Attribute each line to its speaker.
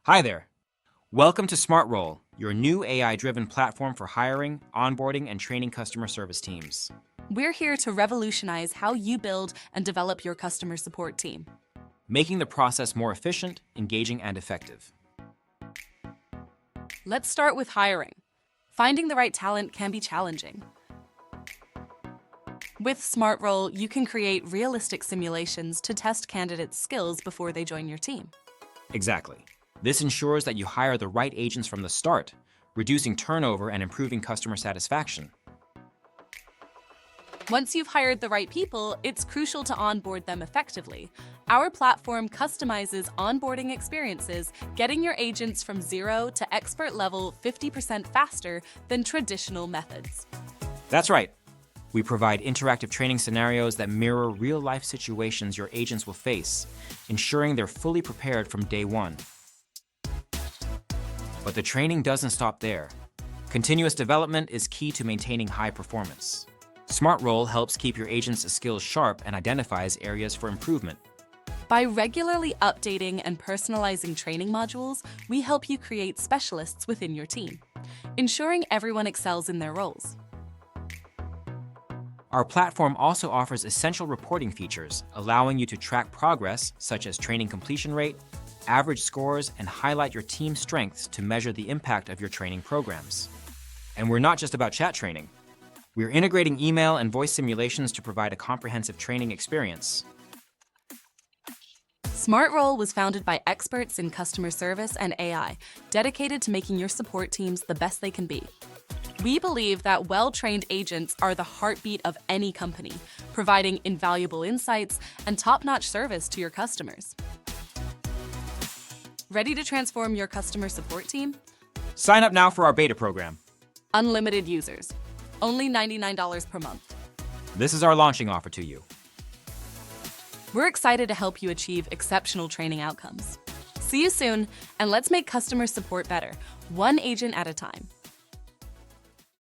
Speaker 1: Hi there. Welcome to SmartRole, your new AI-driven platform for hiring, onboarding, and training customer service teams.
Speaker 2: We're here to revolutionize how you build and develop your customer support team,
Speaker 1: Making the process more efficient, engaging, and effective.
Speaker 2: Let's start with hiring. Finding the right talent can be challenging. With SmartRole, you can create realistic simulations to test candidates' skills before they join your team.
Speaker 1: Exactly. This ensures that you hire the right agents from the start, reducing turnover and improving customer satisfaction.
Speaker 2: Once you've hired the right people, it's crucial to onboard them effectively. Our platform customizes onboarding experiences, getting your agents from 0 to expert level 50% faster than traditional methods.
Speaker 1: That's right. We provide interactive training scenarios that mirror real-life situations your agents will face, ensuring they're fully prepared from day one. But the training doesn't stop there. Continuous development is key to maintaining high performance. SmartRole helps keep your agents' skills sharp and identifies areas for improvement.
Speaker 2: By regularly updating and personalizing training modules, we help you create specialists within your team, ensuring everyone excels in their roles.
Speaker 1: Our platform also offers essential reporting features, allowing you to track progress such as training completion rate, average scores, and highlight your team's strengths to measure the impact of your training programs. And we're not just about chat training. We're integrating email and voice simulations to provide a comprehensive training experience.
Speaker 2: SmartRole was founded by experts in customer service and AI, dedicated to making your support teams the best they can be. We believe that well-trained agents are the heartbeat of any company, providing invaluable insights and top-notch service to your customers. Ready to transform your customer support team?
Speaker 1: Sign up now for our beta program.
Speaker 2: Unlimited users. Only $99 per month.
Speaker 1: This is our launching offer to you.
Speaker 2: We're excited to help you achieve exceptional training outcomes. See you soon, and let's make customer support better, one agent at a time.